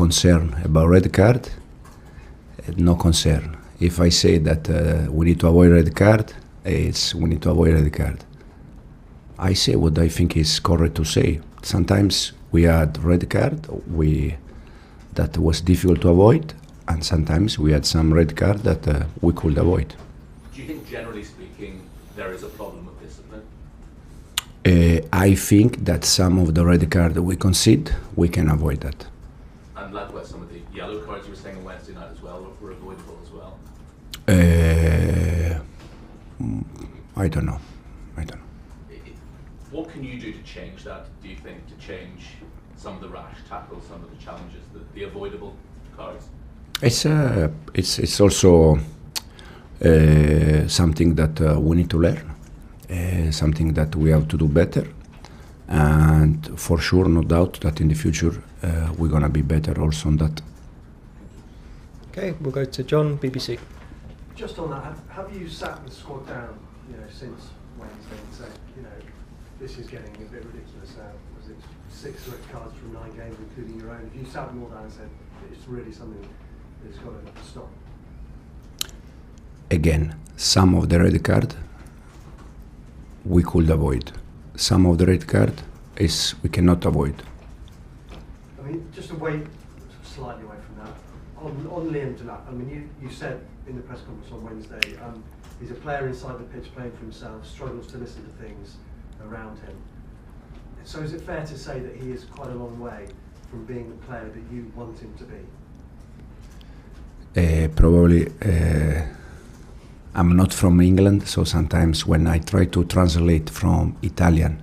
concern about red card, no concern. If I say that we need to avoid red card, we need to avoid red card. I say what I think is correct to say. Sometimes we had red card that was difficult to avoid, and sometimes we had some red card that we could avoid. Do you think, generally speaking, there is a problem with discipline? I think that some of the red card that we concede, we can avoid that. And likewise, some of the yellow cards you were saying on Wednesday night as well were avoidable as well? I don't know. What can you do to change that, do you think, to change some of the rash tackles, some of the challenges, the avoidable cards? It's also something that we need to learn, something that we have to do better, and for sure, no doubt that in the future we're gonna be better also on that. Okay, we'll go to John, BBC. Just on that, have you sat the squad down, since Wednesday and said, this is getting a bit ridiculous now? Was it 6 red cards from 9 games, including your own? Have you sat them all down and said it's really something that's got to stop? Again, some of the red card we could avoid. Some of the red card we cannot avoid. I mean, just away, slightly away from that, on Liam Delap, I mean, you said in the press conference on Wednesday, he's a player inside the pitch playing for himself, struggles to listen to things around him. So is it fair to say that he is quite a long way from being the player that you want him to be? Probably. I'm not from England, so sometimes when I try to translate from Italian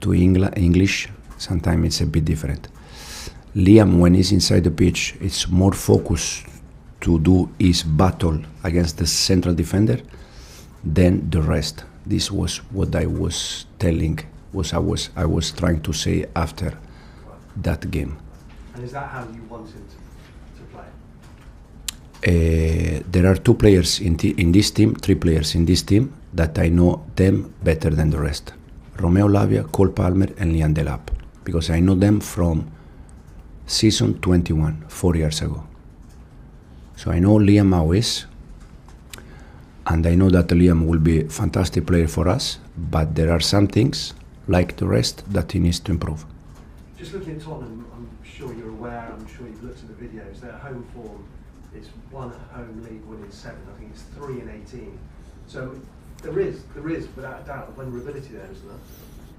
to English, sometimes it's a bit different. Liam, when he's inside the pitch, it's more focused to do his battle against the central defender than the rest. This was what I was telling, I was trying to say after that game. And is that how you want him to play? There are 2 players in this team, 3 players in this team that I know them better than the rest. Romeo Lavia, Cole Palmer and Liam Delap. Because I know them from season 21, 4 years ago. So I know Liam how is. And I know that Liam will be a fantastic player for us, but there are some things, like the rest, that he needs to improve. Just looking at Tottenham, I'm sure you're aware, I'm sure you've looked at the videos, their home form is 1 home league win in 7, I think it's 3 in 18. So there is without a doubt, a vulnerability there, isn't there,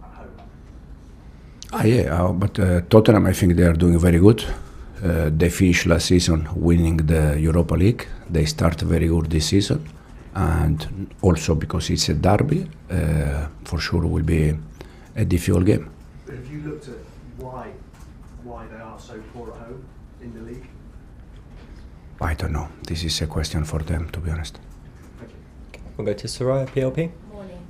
at home? But Tottenham, I think they are doing very good. They finished last season winning the Europa League. They start very good this season. And also because it's a derby, for sure will be a difficult game. But have you looked at why they are so poor at home in the league? I don't know. This is a question for them, to be honest. Thank you. We'll go to Soraya, PLP. Morning.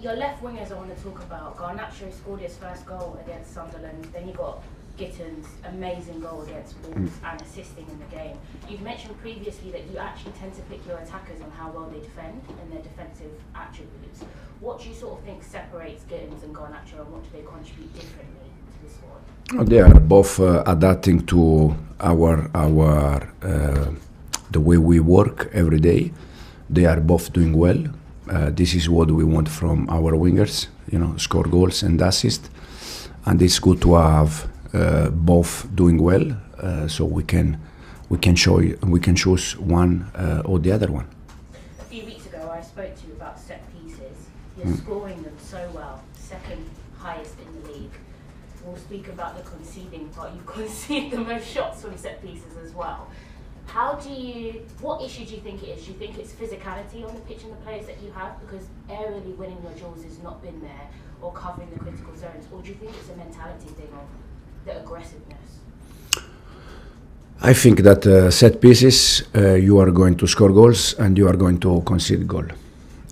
Your left wingers I want to talk about. Garnacho scored his first goal against Sunderland. Then you got Gitten's amazing goal against Wolves and assisting in the game. You've mentioned previously that you actually tend to pick your attackers on how well they defend and their defensive attributes. What do you sort of think separates Gittens and Garnacho, and what do they contribute differently to the squad? They are both adapting to our the way we work every day. They are both doing well. This is what we want from our wingers, score goals and assist. And it's good to have both doing well, so we can choose one or the other one. A few weeks ago, I spoke to you about set pieces. You're scoring them so well, second highest in the league. We'll speak about the conceding part. You've conceded the most shots from set pieces as well. What issue do you think it is? Do you think it's physicality on the pitch and the players that you have? Because aerially winning your duels has not been there, or covering the critical zones, or do you think it's a mentality thing of the aggressiveness? I think that set pieces, you are going to score goals and you are going to concede goal.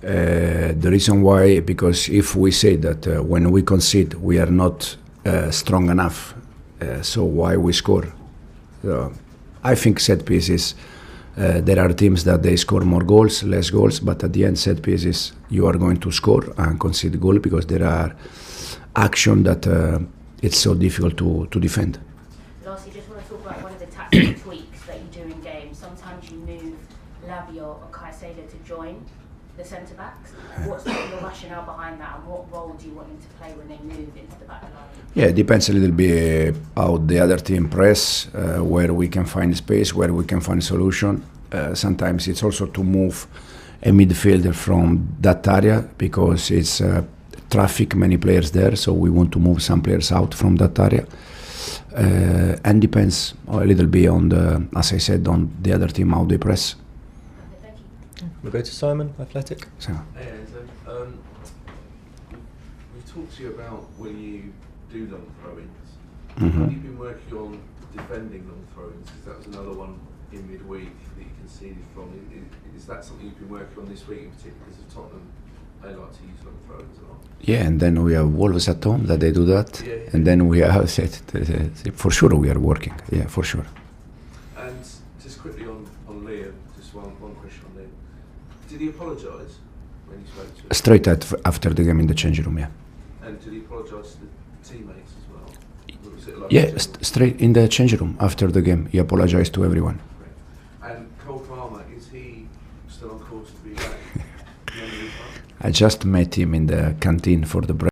The reason why, because if we say that when we concede we are not strong enough, so why we score? I think set pieces, there are teams that they score more goals, less goals, but at the end set pieces you are going to score and concede goal because there are action that it's so difficult to defend. Lastly, just want to talk about one of the tactical tweaks that you do in games. Sometimes you move Lavio or Caicedo to join the centre backs. What's your rationale behind that, and what role do you want them to play when they move into the back line? Yeah, it depends a little bit how the other team press, where we can find space, where we can find solution. Sometimes it's also to move a midfielder from that area because it's traffic, many players there, so we want to move some players out from that area. And depends a little bit on the, as I said, on the other team how they press. Thank you. We'll go to Simon, Athletic. So, Hey Enzo, we've talked to you about when you do long throw-ins. Have you been working on defending long throw-ins? Because that was another one in midweek that you conceded from. Is that something you've been working on this week in particular? Because of Tottenham, they like to use long throw-ins a lot. yeah, and then we have Wolves at home that they do that, Yeah. and then we have for sure we are working. Yeah, for sure. And just quickly on Liam, just one question on Liam. Did he apologise when you spoke to him? Straight after the game in the changing room. Yeah. And did he apologise to the teammates as well? Or was it like Yeah, a general- straight in the changing room after the game. He apologized to everyone. And Cole Palmer, is he still on course to be back? I just met him in the canteen for the break.